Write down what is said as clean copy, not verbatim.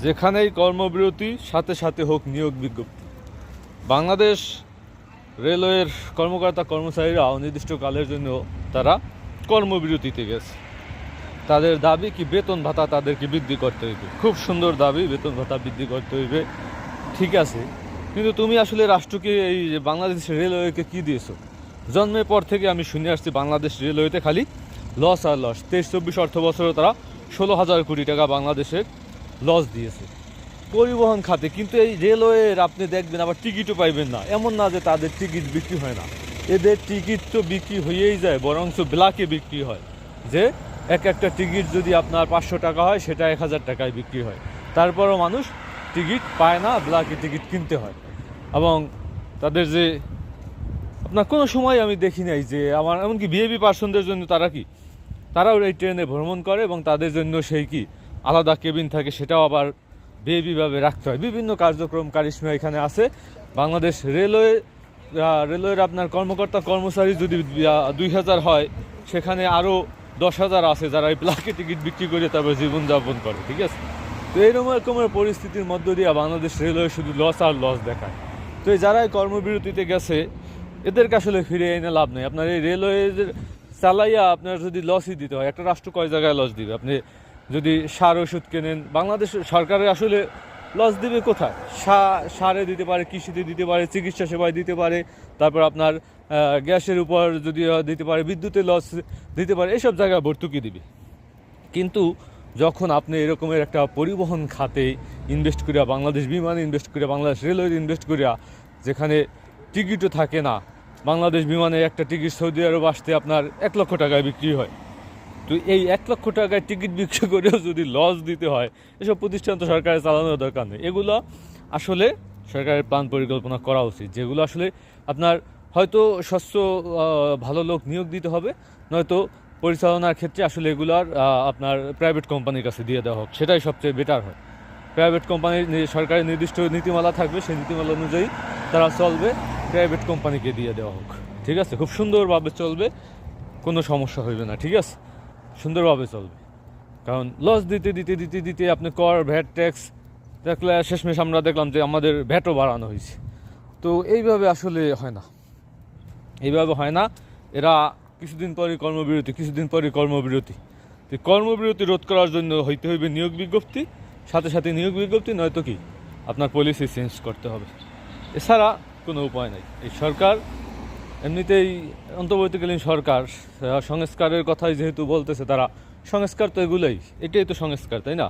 যেখানেই কর্মবিরতি সাথে সাথে হোক নিয়োগ বিজ্ঞপ্তি। বাংলাদেশ রেলওয়ের কর্মকর্তা কর্মচারীরা অনির্দিষ্টকালের জন্য তারা কর্মবিরতিতে গেছে। তাদের দাবি কি বেতন ভাতা তাদেরকে বৃদ্ধি করতে হইবে। খুব সুন্দর দাবি, বেতন ভাতা বৃদ্ধি করতে হইবে, ঠিক আছে। কিন্তু তুমি আসলে রাষ্ট্রকে এই বাংলাদেশ রেলওয়েকে কি দিয়েছো? জন্মের পর থেকে আমি শুনে আসছি বাংলাদেশ রেলওয়েতে খালি লস আর লস। 23-24 অর্থ বছরে তারা 16,000 কোটি টাকা বাংলাদেশের লস দিয়েছে পরিবহন খাতে। কিন্তু এই রেলওয়ের আপনি দেখবেন আবার টিকিটও পাইবেন না। এমন না যে তাদের টিকিট বিক্রি হয় না, এদের টিকিট তো বিক্রি হয়েই যায়, বরঞ্চ ব্ল্যাকে বিক্রি হয়। যে একটা টিকিট যদি আপনার 500 টাকা হয় সেটা 1000 টাকায় বিক্রি হয়। তারপরও মানুষ টিকিট পায় না, ব্ল্যাকে টিকিট কিনতে হয়। এবং তাদের যে আপনার কোনো সময় আমি দেখি নাই যে আমার এমনকি ভিআইপি পার্সনদের জন্য তারাও এই ট্রেনে ভ্রমণ করে এবং তাদের জন্য সেই কি আলাদা কেবিন থাকে, সেটাও আবার ভিআইপিভাবে রাখতে হয়। বিভিন্ন কার্যক্রম কারিশমা এখানে আছে। বাংলাদেশ রেলওয়ের আপনার কর্মকর্তা কর্মচারী যদি 2000 হয়, সেখানে আরও 10,000 আছে যারা এই ব্ল্যাকে টিকিট বিক্রি করে তারপর জীবনযাপন করে, ঠিক আছে। তো এইরকম রকমের পরিস্থিতির মধ্য দিয়ে বাংলাদেশ রেলওয়ে শুধু লস আর লস দেখায়। তো এই যারা কর্মবিরতিতে গেছে এদেরকে আসলে ফিরে এনে লাভ নেই। আপনার এই রেলওয়ে চালাইয়া আপনার যদি লসই দিতে হয়, একটা রাষ্ট্র কয় জায়গায় লস দিবে? আপনি যদি সার ওষুধ কেনেন, বাংলাদেশ সরকারের আসলে লস দিবে কোথায়? সারে দিতে পারে, কৃষিতে দিতে পারে, চিকিৎসা সেবায় দিতে পারে, তারপর আপনার গ্যাসের উপর যদি দিতে পারে, বিদ্যুতে লস দিতে পারে, এসব জায়গায় ভর্তুকি দিবে। কিন্তু যখন আপনি এরকমের একটা পরিবহন খাতে ইনভেস্ট করিয়া, বাংলাদেশ বিমানে ইনভেস্ট করিয়া, বাংলাদেশ রেলওয়ে ইনভেস্ট করিয়া, যেখানে টিকিটও থাকে না, বাংলাদেশ বিমানে একটা টিকিট সৌদি আরব আসতে আপনার 1 লক্ষ টাকায় বিক্রি হয়। তো এই 1 লক্ষ টাকায় টিকিট বিক্রি করেও যদি লস দিতে হয়, এসব প্রতিষ্ঠান তো সরকারের চালানোর দরকার নেই। এগুলো আসলে সরকারের প্ল্যান পরিকল্পনা করা উচিত, যেগুলো আসলে আপনার হয়তো স্বচ্ছ ভালো লোক নিয়োগ দিতে হবে, নয়তো পরিচালনার ক্ষেত্রে আসলে এগুলার আপনার প্রাইভেট কোম্পানির কাছে দিয়ে দেওয়া হোক, সেটাই সবচেয়ে বেটার হয়। প্রাইভেট কোম্পানির সরকারের নির্দিষ্ট নীতিমালা থাকবে, সেই নীতিমালা অনুযায়ী তারা চলবে, প্রাইভেট কোম্পানিকে দিয়ে দেওয়া হোক, ঠিক আছে। খুব সুন্দরভাবে চলবে, কোনো সমস্যা হইবে না, ঠিক আছে, সুন্দরভাবে চলবে। কারণ লস দিতে দিতে দিতে দিতে আপনি কর, ভ্যাট, ট্যাক্স দেখলে শেষমেশ আমরা দেখলাম যে আমাদের ভ্যাটও বাড়ানো হয়েছে। তো এইভাবে আসলে হয় না, এইভাবে হয় না। এরা কিছুদিন পরই কর্মবিরতি। তো কর্মবিরতি রোধ করার জন্য হইতে হইবে নিয়োগ বিজ্ঞপ্তি, সাথে সাথে নিয়োগ বিজ্ঞপ্তি, নয়তো কি আপনার পলিসি চেঞ্জ করতে হবে। এছাড়া কোনো উপায় নাই। এই সরকার এমনিতেই অন্তর্বর্তীকালীন সরকার সংস্কারের কথাই যেহেতু বলতেছে, তারা সংস্কার তো এটাই তো সংস্কার, তাই না?